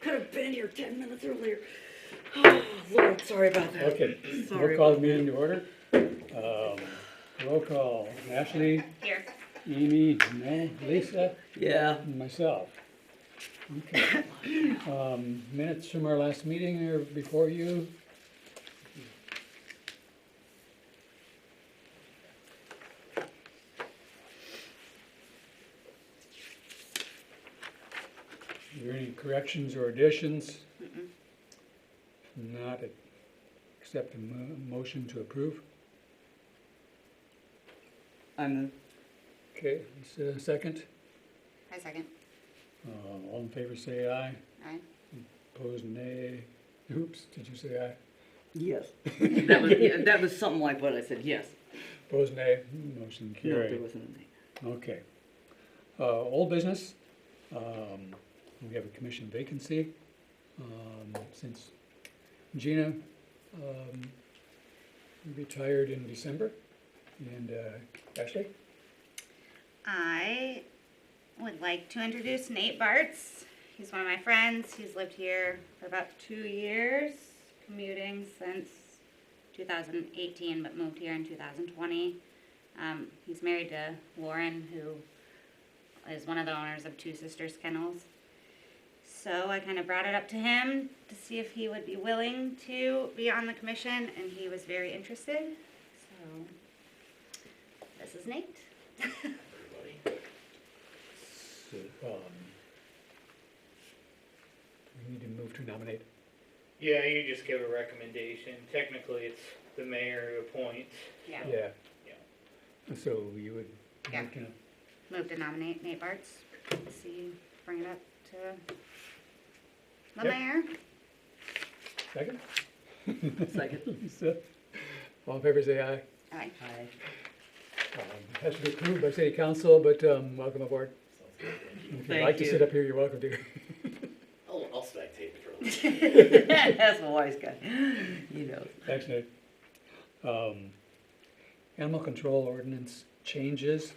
Could have been here 10 minutes earlier. Oh, Lord, sorry about that. Okay, Sorry we'll call the about meeting to order. Roll call, Ashley, Here. Amy, no, Lisa, Yeah. and myself. Okay. Minutes from our last meeting are before you. Are there any corrections or additions? Not, accept a motion to approve. I move. Okay, second. I second. All in favor say aye. Aye. Opposed nay. Oops, did you say aye? Yes. That was something like what I said, yes. Opposed nay. Motion No, there carried. wasn't any. Okay. Old business. We have a commission vacancy. Since Gina retired in December. And Ashley? I would like to introduce Nate Bartz. He's one of my friends. He's lived here for about 2 years, commuting since 2018, but moved here in 2020. He's married to Lauren, who is one of the owners of Two Sisters Kennels. So I kind of brought it up to him to see if he would be willing to be on the commission, and he was very interested. So this is Nate. So, we need to move to nominate. Yeah, you just give a recommendation. Technically, it's the mayor who appoints. Yeah. Yeah. Yeah. So you would. Yeah. move to- Move to nominate Nate Bartz. See, bring it up to the Yep. mayor. Second? Second. Lisa? All in favor say aye. Aye. Aye. Has to be approved by city council, but welcome aboard. If you'd Thank like to you. sit up here, you're welcome to. I'll spectate for a little. That's a wise guy. You know. Thanks, Nate. Animal control ordinance changes.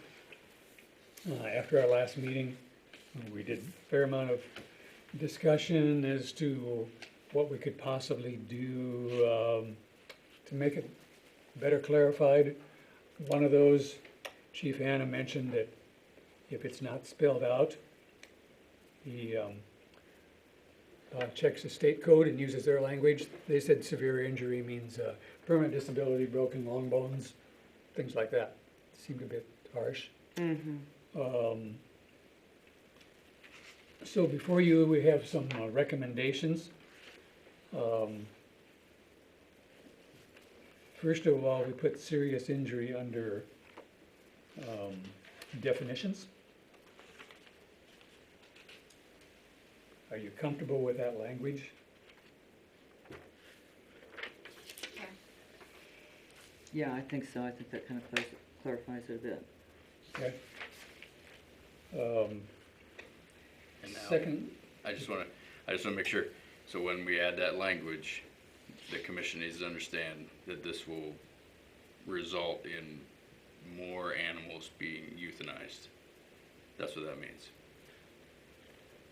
After our last meeting, we did a fair amount of discussion as to what we could possibly do to make it better clarified. One of those, Chief Anna mentioned that if it's not spelled out, he checks the state code and uses their language. They said severe injury means permanent disability, broken long bones, things like that. Seemed a bit harsh. Mm-hmm. So before you, we have some recommendations. First of all, we put serious injury under definitions. Are you comfortable with that language? Yeah. Yeah, I think so. I think that kind of clarifies it a bit. Okay. And now, Second, I just wanna make sure, so when we add that language, the commission needs to understand that this will result in more animals being euthanized. That's what that means.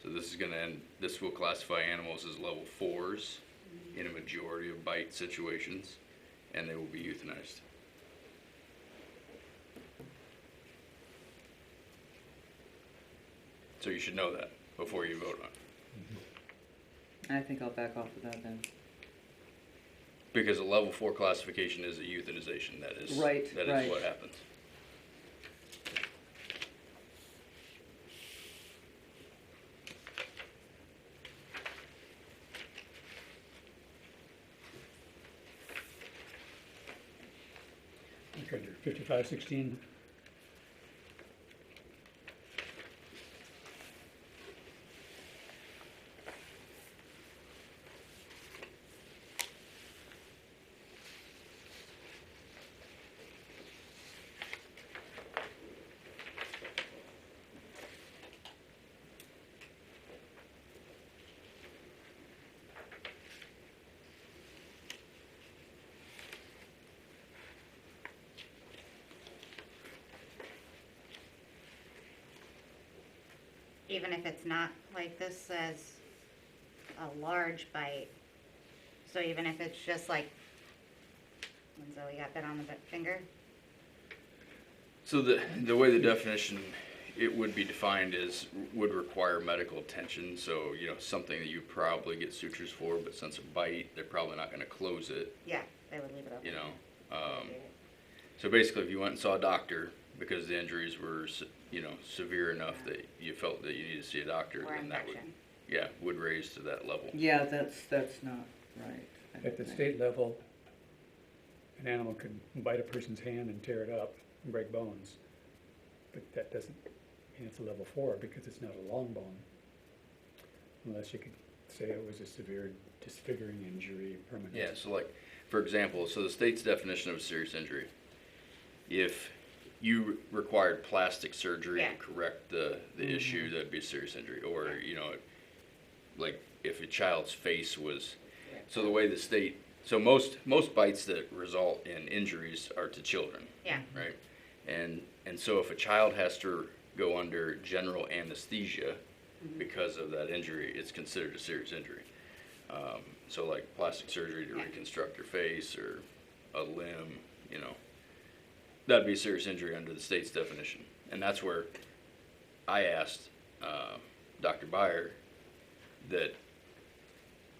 So this will classify animals as level 4s in a majority of bite situations, and they will be euthanized. So you should know that before you vote on it. I think I'll back off of that then. Because a level 4 classification is a euthanization, that is Right. what happens. okay, under 5516. Even if it's not like this says a large bite. So even if it's just like, when Zoe got bit on the finger, So the way the definition, it would be defined as would require medical attention, so, you know, something that you probably get sutures for, but since a bite, they're probably not gonna close it, yeah, they would leave it open. you know? So basically, if you went and saw a doctor because the injuries were, you know, severe enough that you felt that you needed to see a doctor, Or then that would, infection. yeah, would raise to that level. Yeah, that's not right. I don't At the think. state level, an animal could bite a person's hand and tear it up and break bones. But that doesn't mean it's a level 4 because it's not a long bone. Unless you could say it was a severe disfiguring injury, permanent. Yeah, so like, for example, so the state's definition of a serious injury, if you required plastic surgery Yeah. to correct the issue, that'd be a serious injury. Or, you know, like if a child's face was, so the way the state, so most bites that result in injuries are to children, Yeah, right? And so if a child has to go under general anesthesia because of that injury, it's considered a serious injury. So like plastic surgery to Yeah. reconstruct your face or a limb, you know, that'd be a serious injury under the state's definition. And that's where I asked Dr. Byer that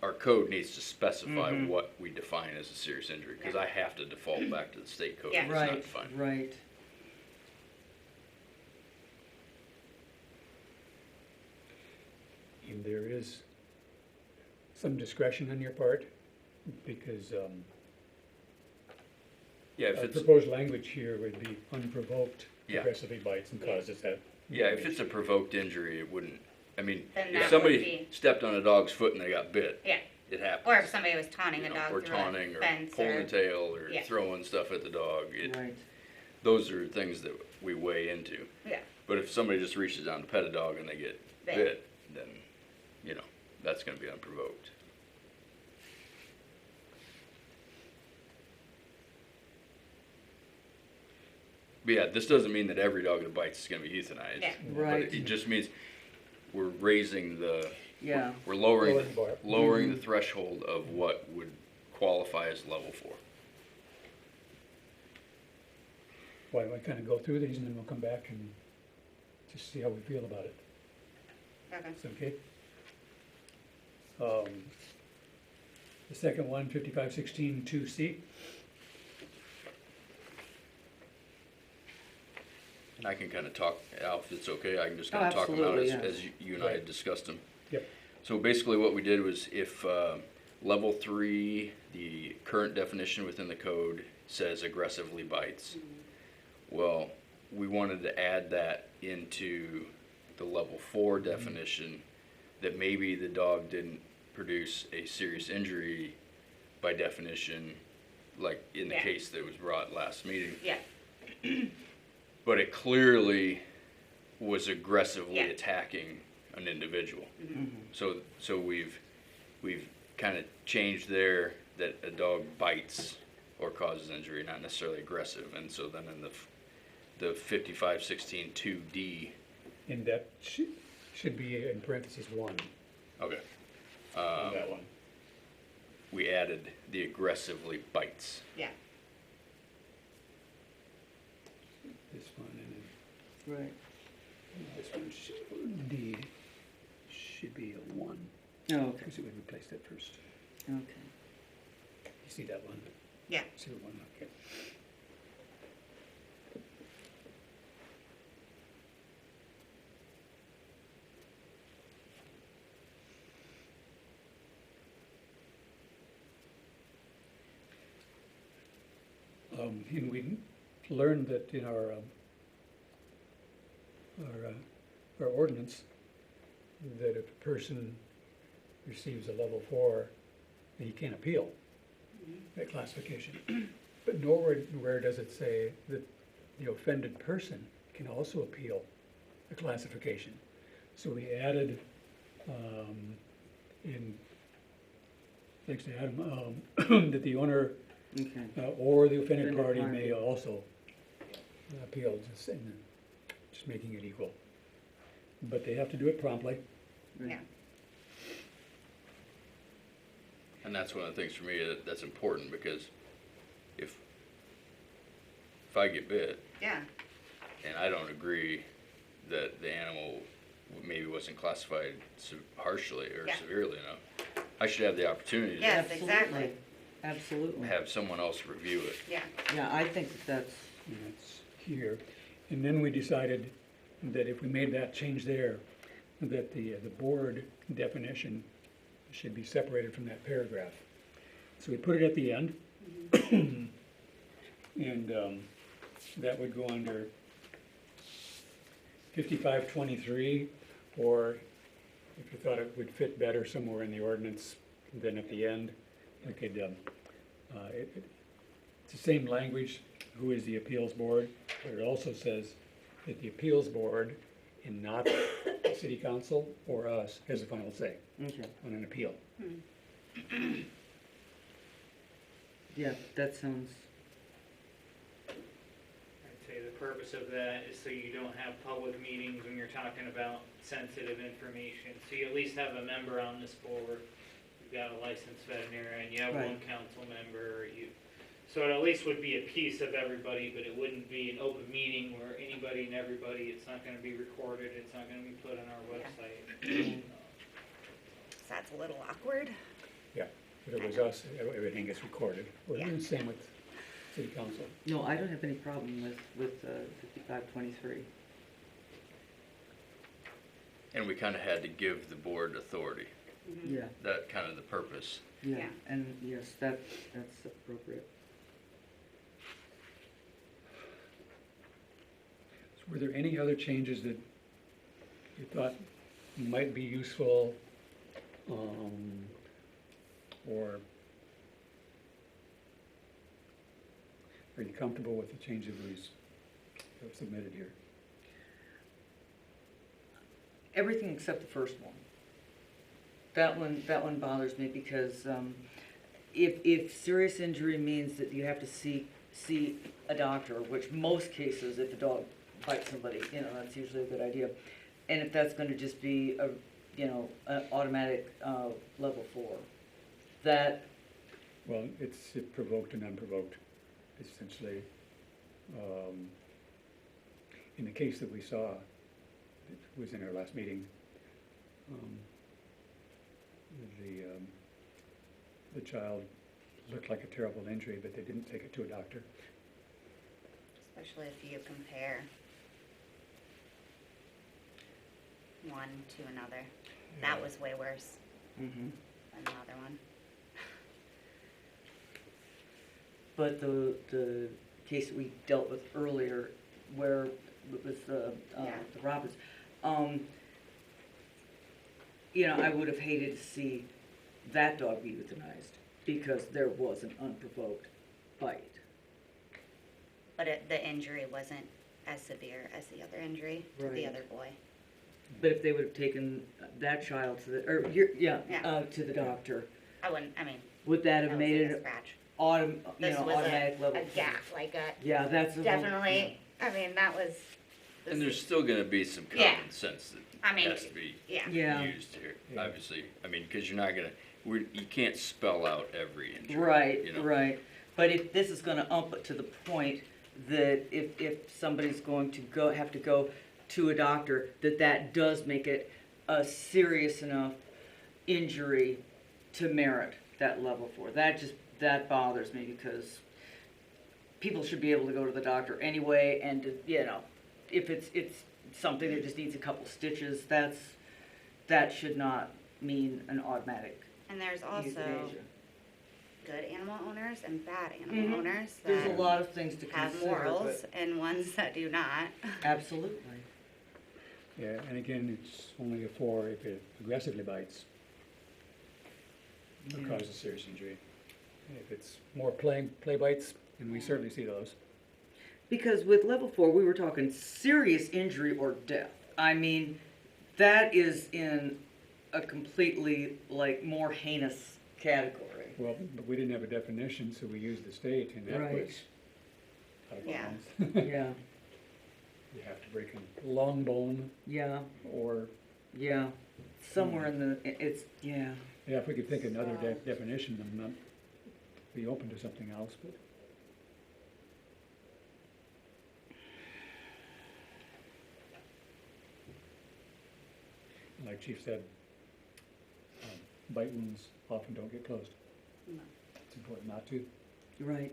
our code needs to specify what we define as a serious injury, because I have to default back to the state code. Yeah. If it's not Right, defined. right. And there is some discretion on your part because Yeah, if our it's, proposed language here would be unprovoked Yeah. aggressively bites and causes that. yeah, if it's a provoked injury, it wouldn't, I mean, Then if that would somebody be- stepped on a dog's foot and they got bit, yeah. it happens. Or if somebody was taunting You a know, dog or through taunting a or fence pulling or, the tail or Yeah. throwing stuff at the dog. Right. Those are things that we weigh into. yeah, But if somebody just reaches down to pet a dog and they get Bit. bit, then, you know, that's gonna be unprovoked. But yeah, this doesn't mean that every dog that bites is gonna be euthanized. Yeah. But Right. it just means we're raising Yeah, we're lowering, Lowering the bar. lowering the threshold of what would qualify as level 4. Why don't we kind of go through these and then we'll come back and just see how we feel about it. okay. Is that okay? The second one, 5516 2C. And I can kind of talk, Al, if it's okay, I can just Oh, kind of talk them out absolutely, as yes. you and I had Right. discussed them. Yep. So basically what we did was if level 3, the current definition within the code says aggressively bites, well, we wanted to add that into the level 4 definition, that maybe the dog didn't produce a serious injury by definition, like in the Yeah. case that was brought last meeting. Yeah, But it clearly was aggressively Yeah. attacking an individual. Mm-hmm. So we've kind of changed there that a dog bites or causes injury, not necessarily aggressive. And so then in the 5516 2D, And that should be in parentheses 1 okay, on that one. we added the aggressively bites. yeah, This one and right. then this one, D, should be a 1 Oh, okay, because it would replace that first. okay. You see that one? yeah. See the one, okay. And we learned that in our ordinance, that if a person receives a level 4, he can't appeal that classification. But nowhere does it say that the offended person can also appeal the classification. So we added, thanks to Adam, that the owner Okay, or the offended Offended party party. may also appeal, just making it equal. But they have to do it promptly. right. Yeah. And that's one of the things for me that's important, because if I get bit Yeah, and I don't agree that the animal maybe wasn't classified harshly or Yeah. severely enough, I should have the opportunity Yes, to exactly. Absolutely. have someone else review it. yeah, Yeah, I think that that's, And that's here. And then we decided that if we made that change there, that the board definition should be separated from that paragraph. So we put it at the end. And that would go under 5523, or if you thought it would fit better somewhere in the ordinance than at the end, we could, it's the same language, who is the appeals board, but it also says that the appeals board, and not the city council or us, has the final say okay, on an appeal. yeah, that sounds, I'd say the purpose of that is so you don't have public meetings when you're talking about sensitive information. So you at least have a member on this board. You've got a licensed veterinarian, you have one Right. council member, so it at least would be a piece of everybody, but it wouldn't be an open meeting where anybody and everybody, it's not gonna be recorded, it's not gonna be put on our website. so that's a little awkward. Yeah, if it was us, everything gets recorded. Well, Yeah. the same with city council. no, I don't have any problem with 5523. And we kinda had to give the board authority, Yeah, that kind of the purpose. yeah, Yeah. and yes, that's appropriate. So were there any other changes that you thought might be useful, or are you comfortable with the changes that were submitted here? Everything except the first one. That one bothers me because, if serious injury means that you have to see a doctor, which most cases, if a dog bites somebody, that's usually a good idea. And if that's gonna just be an automatic, level 4, that, Well, it's provoked and unprovoked, essentially. In the case that we saw, it was in our last meeting, the child looked like a terrible injury, but they didn't take it to a doctor. Especially if you compare one to another. That was way worse than the other one. but the case that we dealt with earlier, where it was the Robbins, I would have hated to see that dog be euthanized because there was an unprovoked bite. But the injury wasn't as severe as the other injury to the Right. other boy. But if they would have taken that child to the, Yeah. to the doctor, would that that have was made like a it scratch. automatic level? a gap, like a, Yeah, that's a whole- definitely, that was. And there's still gonna be some Yeah. common sense that I mean, has to be yeah. Yeah, used here, Yeah. obviously. I mean, cause you're not gonna, you can't spell out every injury. right, you know? right. But if this is gonna ump it to the point that if somebody's going to have to go to a doctor, that does make it a serious enough injury to merit that level 4. That bothers me because people should be able to go to the doctor anyway, and if it's something that just needs a couple stitches, that should not mean an automatic And there's also euthanasia. good animal owners and bad animal Mhm. owners There's a that lot of things to have consider, morals but and ones that do not. absolutely. Yeah, and again, it's only a 4 if it aggressively bites or Yeah. causes serious injury. If it's more play bites, and we certainly see those. Because with level 4, we were talking serious injury or death. I mean, that is in a completely, more heinous category. Well, but we didn't have a definition, so we used the state, and that Right. was out of Yeah. bounds. Yeah, You have to break a long bone yeah, or, yeah. Somewhere in the, it's, yeah. Yeah, if we could think another So- definition, I'm not, be open to something else, but. Like Chief said, bite wounds often don't get closed. No. It's important not to, Right,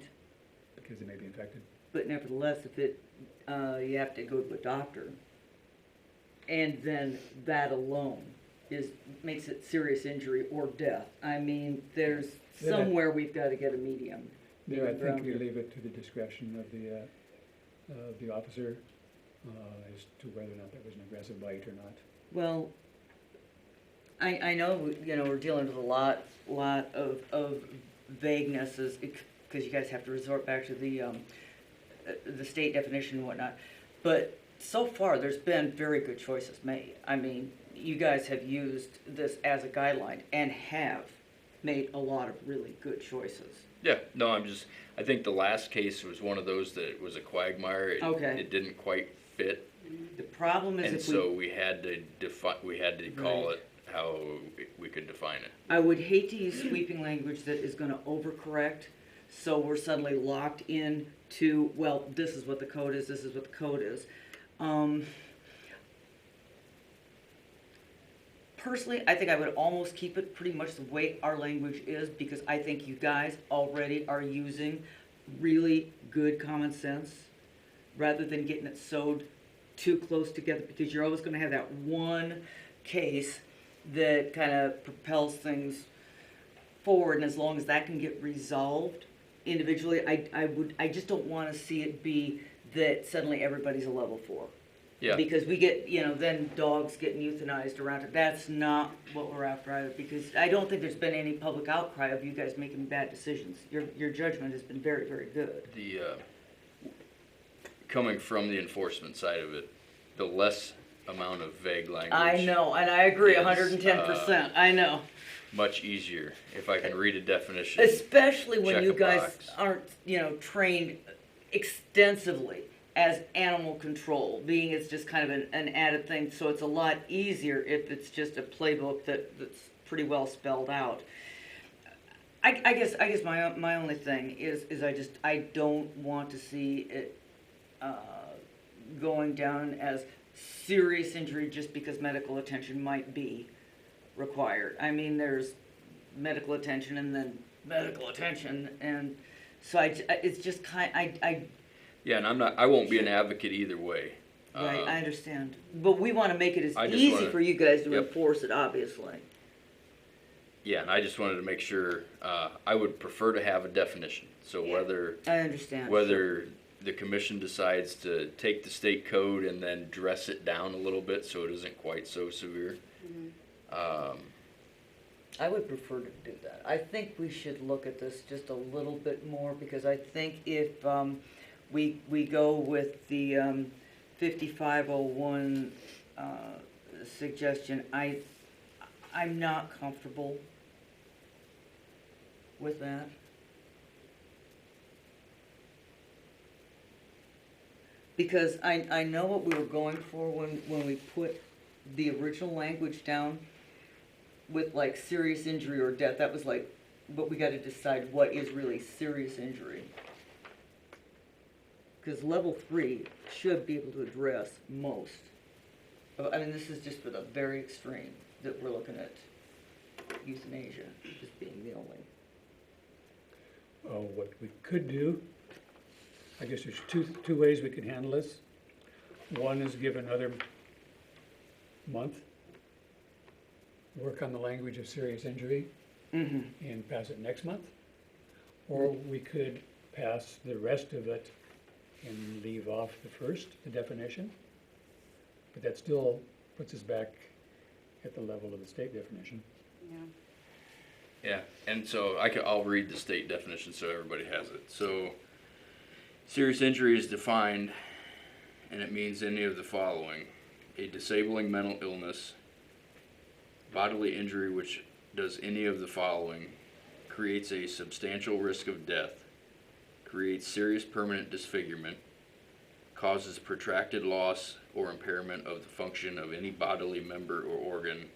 because they may be infected. but nevertheless, if it, you have to go to a doctor, and then that alone makes it serious injury or death. I mean, there's Then I- somewhere we've gotta get a medium. There, I middle think ground we here. leave it to the discretion of the officer, as to whether or not that was an aggressive bite or not. Well, I know, you know, we're dealing with a lot of vaguenesses, because you guys have to resort back to the state definition and whatnot. But so far, there's been very good choices made. I mean, you guys have used this as a guideline and have made a lot of really good choices. Yeah, no, I think the last case was one of those that it was a quagmire. Okay. It didn't quite fit, The problem is and if so we had to call Right. it how we could define it. I would hate to use sweeping language that is gonna overcorrect, so we're suddenly locked in to, well, this is what the code is, this is what the code is. Personally, I think I would almost keep it pretty much the way our language is, because I think you guys already are using really good common sense, rather than getting it sewed too close together, because you're always gonna have that one case that kind of propels things forward, and as long as that can get resolved individually, I just don't wanna see it be that suddenly everybody's a level 4. Yeah, Because we get, you know, then dogs getting euthanized around it. That's not what we're after either, because I don't think there's been any public outcry of you guys making bad decisions. Your judgment has been very, very good. the, coming from the enforcement side of it, the less amount of vague language. I know, and I agree, Is, 110%, I know. Much easier, if I can read a definition. Especially when Check you a guys box. aren't, you know, trained extensively as animal control, being it's just kind of an added thing, so it's a lot easier if it's just a playbook that's pretty well spelled out. I guess my only thing is I don't want to see it going down as serious injury just because medical attention might be required. I mean, there's medical attention and then medical attention, and so it's just Yeah, and I won't be an advocate either way. right, I understand. But we want to make it as I just easy wanna- for you guys to Yep. enforce it, obviously. Yeah, and I just wanted to make sure, I would prefer to have a definition, so Yeah. I understand. whether the commission decides to take the state code and then dress it down a little bit so it isn't quite so severe. I would prefer to do that. I think we should look at this just a little bit more, because I think if we go with the 5501 suggestion, I'm not comfortable with that. Because I know what we were going for when we put the original language down with like serious injury or death. That was like, but we gotta decide what is really serious injury. Because level 3 should be able to address most. I mean, this is just for the very extreme that we're looking at euthanasia as being the only. What we could do, I guess there's two ways we could handle this. One is give another month, work on the language of serious injury, Mm-hmm. and pass it next month. Or we could pass the rest of it and leave off the definition. But that still puts us back at the level of the state definition. Yeah. Yeah, and so I'll read the state definition so everybody has it. So, serious injury is defined, and it means any of the following: a disabling mental illness, bodily injury which does any of the following, creates a substantial risk of death, creates serious permanent disfigurement, causes protracted loss or impairment of the function of any bodily member or organ,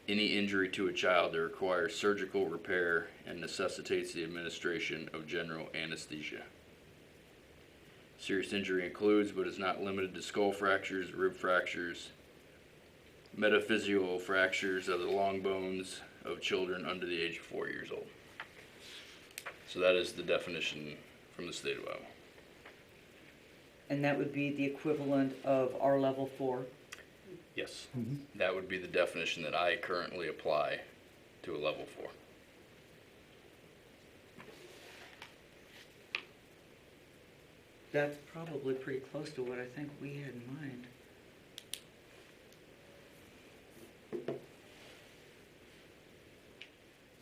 any injury to a child that requires surgical repair and necessitates the administration of general anesthesia. Serious injury includes, but is not limited to, skull fractures, rib fractures, metaphyseal fractures of the long bones of children under the age of 4 years old. So that is the definition from the state of Iowa. And that would be the equivalent of our level 4. Yes. That would be the definition that I currently apply to a level 4. That's probably pretty close to what I think we had in mind.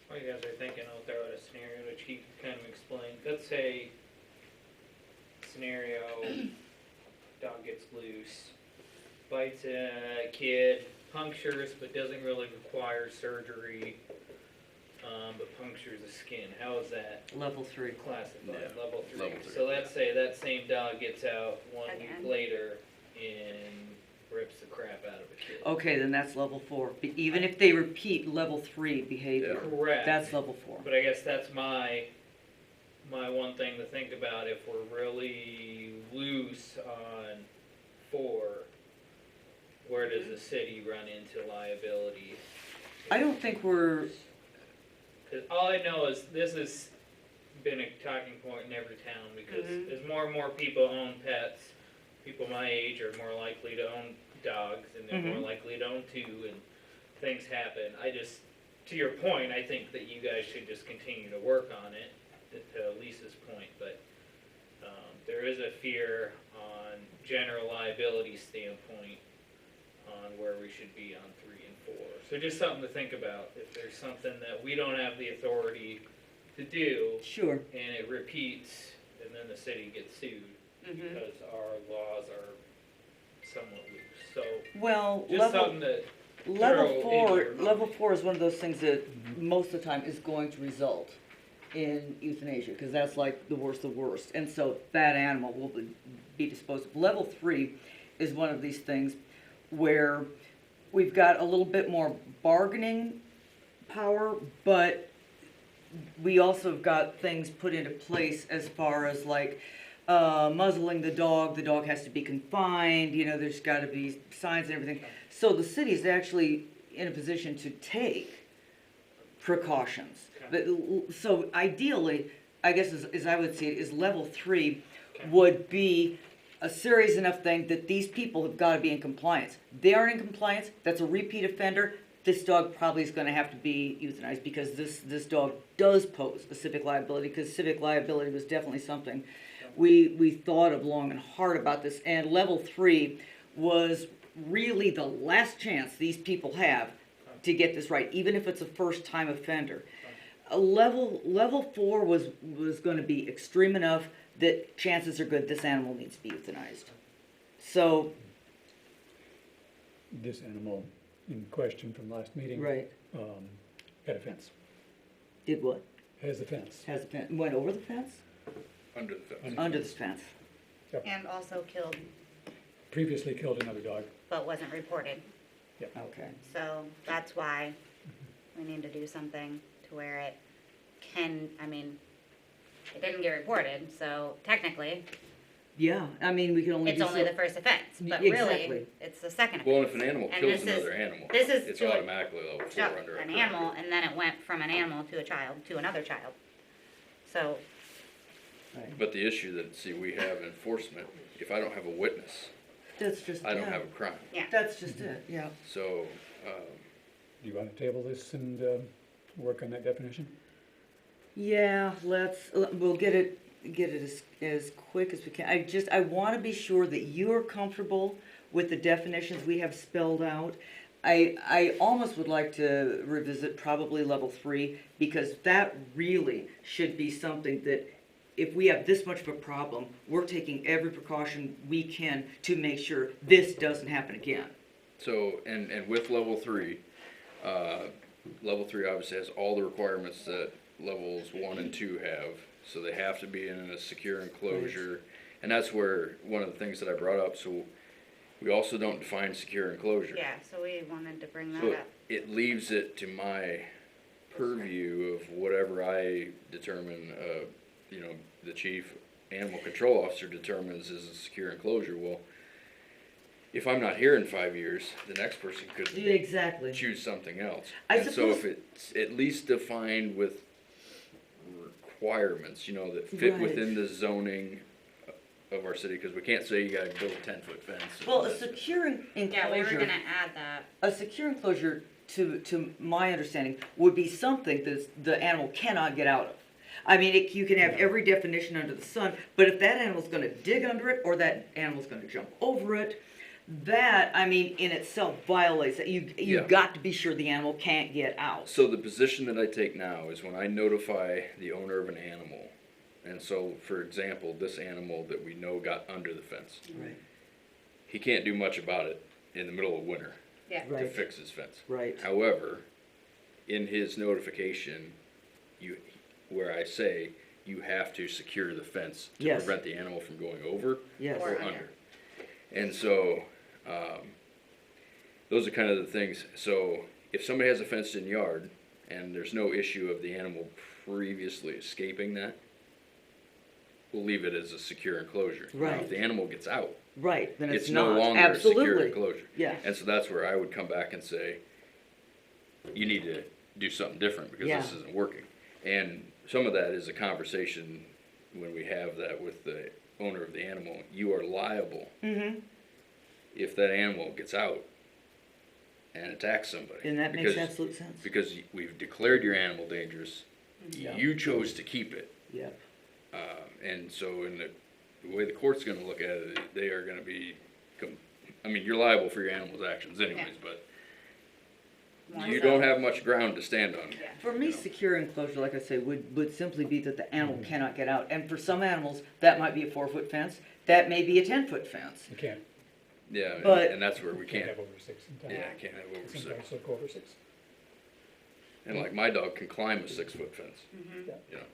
While you guys are thinking, I'll throw out a scenario which he kind of explained. Let's say scenario, dog gets loose, bites a kid, punctures but doesn't really require surgery, but punctures the skin. How is that Level 3. classified? Yeah, Level 3. level 3, So let's say that same dog gets out 1 Again. week later and rips the crap out of a kid. Okay, then that's level 4. Even if they repeat level 3 behavior, Correct. that's level 4. But I guess that's my one thing to think about. If we're really loose on 4, where does the city run into liability? I don't think we're, Because all I know is this has been a talking point in every town, because as more and more people own pets, people my age are more likely to own dogs, and they're more likely to own 2, and things happen. To your point, I think that you guys should just continue to work on it, to Lisa's point, but there is a fear on general liability standpoint on where we should be on 3 and 4. So just something to think about. If there's something that we don't have the authority to do, sure. and it repeats, and then the city gets sued because our laws are somewhat loose. So Well, just something that level 4 is one of those things that most of the time is going to result in euthanasia, because that's like the worst of the worst. And so that animal will be disposed of. Level 3 is one of these things where we've got a little bit more bargaining power, but we also have got things put into place as far as like muzzling the dog has to be confined, there's got to be signs and everything. So the city is actually in a position to take precautions. But, so ideally, I guess as I would see it, is level 3 would be a serious enough thing that these people have got to be in compliance. They aren't in compliance, that's a repeat offender. This dog probably is going to have to be euthanized, because this dog does pose a civic liability, because civic liability was definitely something we thought of long and hard about this. And level 3 was really the last chance these people have to get this right, even if it's a first-time offender. Level 4 was going to be extreme enough that chances are good this animal needs to be euthanized. So, This animal in question from last meeting. right, Had a fence, did what? has a fence. Has the fence, went over the fence? Under the fence. Under the fence. And also killed, Previously killed another dog. but wasn't reported. Okay. So that's why we need to do something to where it can, it didn't get reported, so technically, Yeah, I mean, we can only it's do only so. the first offense, but Exactly. really, it's the second offense. Well, if an animal And kills this is- another animal, this is it's to a- automatically level 4 So, under our an current animal, code. and then it went from an animal to a child, to another child. So, Right. But the issue that, we have enforcement, if I don't have a witness, That's just, I don't yeah. have a crime. That's just it, yeah. So, Do you want to table this and work on that definition? Yeah, we'll get it as quick as we can. I want to be sure that you're comfortable with the definitions we have spelled out. I almost would like to revisit probably level 3, because that really should be something that if we have this much of a problem, we're taking every precaution we can to make sure this doesn't happen again. so, and with level 3, level 3 obviously has all the requirements that levels 1 and 2 have. So they have to be in a secure enclosure, and that's where one of the things that I brought up. So we also don't define secure enclosure. Yeah, so we wanted to bring So that up. it leaves it to my purview of whatever I determine, you know, the chief animal control officer determines is a secure enclosure. Well, if I'm not here in 5 years, the next person could Exactly. choose something else. I And so if suppose- it's at least defined with requirements, you know, that fit Right. within the zoning of our city, because we can't say you gotta build a 10-foot fence. Well, a secure enclosure. Yeah, we were gonna add that. A secure enclosure, to my understanding, would be something that the animal cannot get out of. I mean, you can have every definition under the sun, but if that animal's gonna dig under it, or that animal's gonna jump over it, that, I mean, in itself violates it. Yeah. You've got to be sure the animal can't get out. So the position that I take now is when I notify the owner of an animal, and so, for example, this animal that we know got under the fence, Right, he can't do much about it in the middle of winter Yeah. to right, fix his fence. right. However, in his notification, where I say you have to secure the fence to Yes. prevent the animal from going over Yes. or Or under. under. And so, those are kind of the things. So if somebody has a fenced-in yard and there's no issue of the animal previously escaping that, we'll leave it as a secure enclosure. Now, Right. if the animal gets out, Right, then it's it's no not. longer a secure Absolutely. enclosure. Yeah, And so that's where I would come back and say, you need to do something different because this Yeah. isn't working. And some of that is a conversation when we have that with the owner of the animal. You are liable mm-hmm, if that animal gets out and attacks somebody. and that makes Because- absolute sense. Because we've declared your animal dangerous, Yeah. you chose to keep it. Yeah, And so in the way the court's gonna look at it, they are gonna be, I mean, you're liable for your animal's actions anyways, but More you so. don't have much ground to stand on. Yeah. for me, You know. secure enclosure, like I say, would simply be that the animal cannot get out. And for some animals, that might be a 4-foot fence, that may be a 10-foot fence. You can't, Yeah, But- and that's where we can't can't, have over 6 in town. yeah, can't have over Some 6. dogs will go over 6. And like my dog can climb a 6-foot fence. Mhm. You know,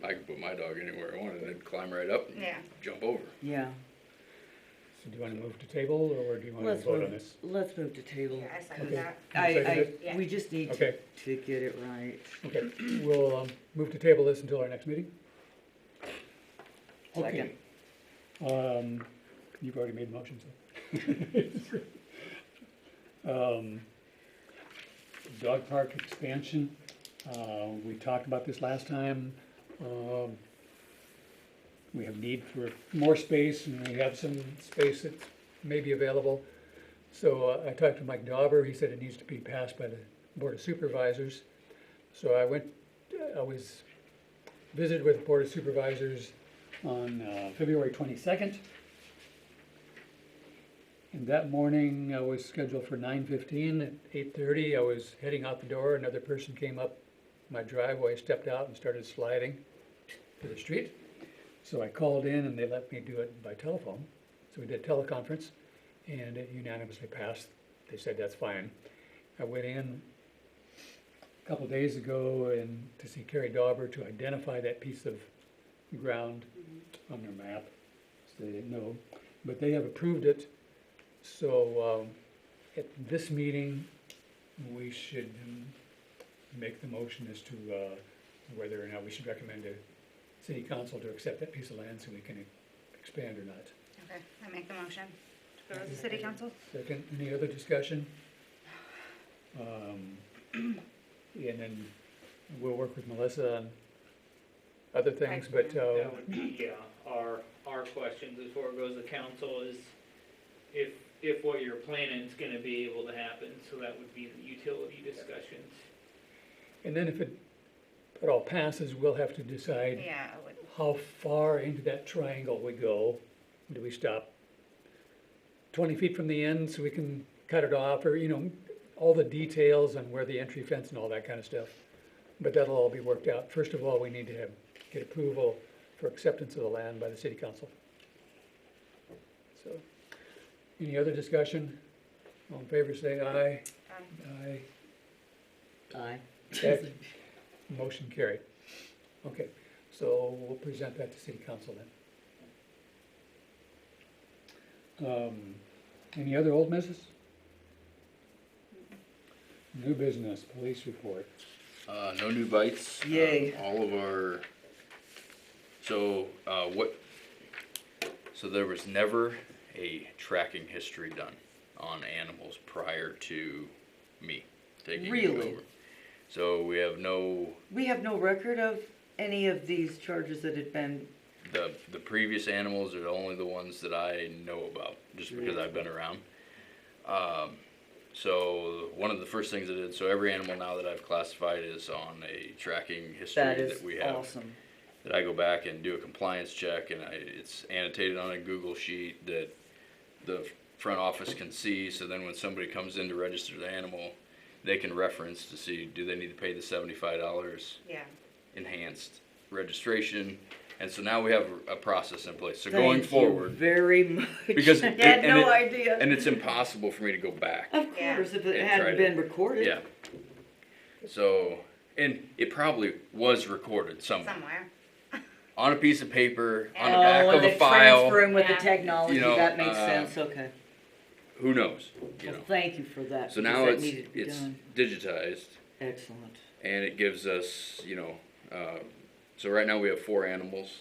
I can put my dog anywhere I want and it'd climb right up and Yeah. jump over. Yeah. So do you wanna move to table, or do you wanna Let's vote on move, this? let's move to table. Yeah, I second Okay. that. You second it? Yeah. We just need Okay. to get it right. Okay, we'll, move to table this until our next meeting. Okay. You've already made motions, so. Dog park expansion, we talked about this last time. We have need for more space, and we have some space that may be available. So I talked to Mike Dauber, he said it needs to be passed by the Board of Supervisors. So I visited with the Board of Supervisors on February 22nd. And that morning, I was scheduled for 9:15. At 8:30, I was heading out the door. Another person came up my driveway, stepped out and started sliding to the street. So I called in and they let me do it by telephone. So we did a teleconference and it unanimously passed. They said that's fine. I went in a couple days ago and to see Carrie Dauber to identify that piece of ground on their map. So they didn't know, but they have approved it. So at this meeting, we should make the motion as to whether or not we should recommend to city council to accept that piece of land so we can expand or not. Okay, I make the motion to go to the city council. Second, any other discussion? And then we'll work with Melissa on other things, but, That would be, our questions before it goes to council is if what you're planning is gonna be able to happen, so that would be the utility discussions. and then if it all passes, we'll have to decide Yeah, I would. how far into that triangle we go. Do we stop 20 feet from the end so we can cut it off, or, all the details on where the entry fence and all that kind of stuff. But that'll all be worked out. First of all, we need to get approval for acceptance of the land by the city council. So, any other discussion? All in favor, say aye. Aye. Aye. Okay. Motion carried. Okay, so we'll present that to city council then. Any other old business? New business, police report. No new bites. Yay. All of our, so there was never a tracking history done on animals prior to me taking it Really? over. So we have no, We have no record of any of these charges that had been, the previous animals are only the ones that I know about, just because I've been around. So one of the first things I did, so every animal now that I've classified is on a tracking history that is that we have. awesome. That I go back and do a compliance check, and it's annotated on a Google sheet that the front office can see, so then when somebody comes in to register the animal, they can reference to see, do they need to pay the $75 Yeah. enhanced registration? And so now we have a process in place. So going Thank you forward, very much. because I it- had and no it- idea. and it's impossible for me to go back. Of Yeah. course, if it And hadn't tried been it. recorded. Yeah. So, and it probably was recorded somewhere. Somewhere. On a piece of paper, on the Oh, back and of a they're file. transferring with Yeah. the technology, You know, that makes uh, sense, okay. Who knows? You Well, know. thank you for that. So because now that it's needed to be done. digitized, Excellent. and it gives us, so right now we have 4 animals.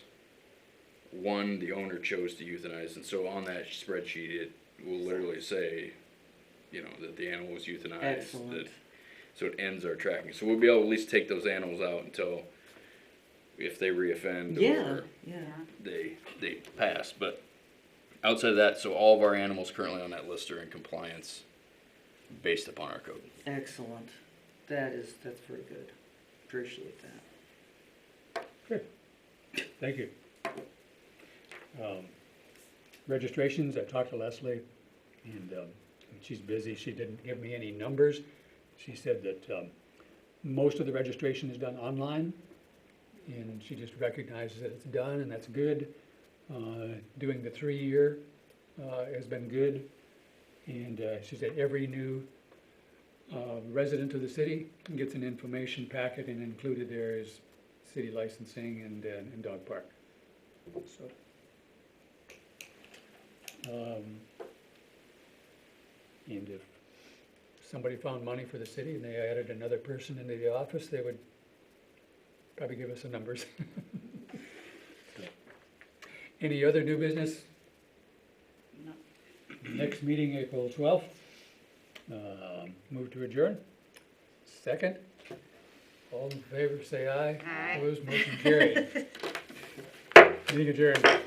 One the owner chose to euthanize, and so on that spreadsheet it will literally say, that the animal was euthanized. Excellent. So it ends our tracking. So we'll be able to at least take those animals out until if they reoffend Yeah, or yeah. they pass. But outside of that, so all of our animals currently on that list are in compliance based upon our code. Excellent. That's very good. Appreciate that. Good. Thank you. Registrations, I talked to Leslie, and she's busy. She didn't give me any numbers. She said that most of the registration is done online, and she just recognizes that it's done, and that's good. Doing the 3-year has been good, and she said every new resident of the city gets an information packet, and included there is city licensing and dog park. So, and if somebody found money for the city and they added another person into the office, they would probably give us the numbers. Any other new business? No. Next meeting, April 12th. Move to adjourn. Second. All in favor, say aye. Aye. Opposed, motion carried. Meeting adjourned.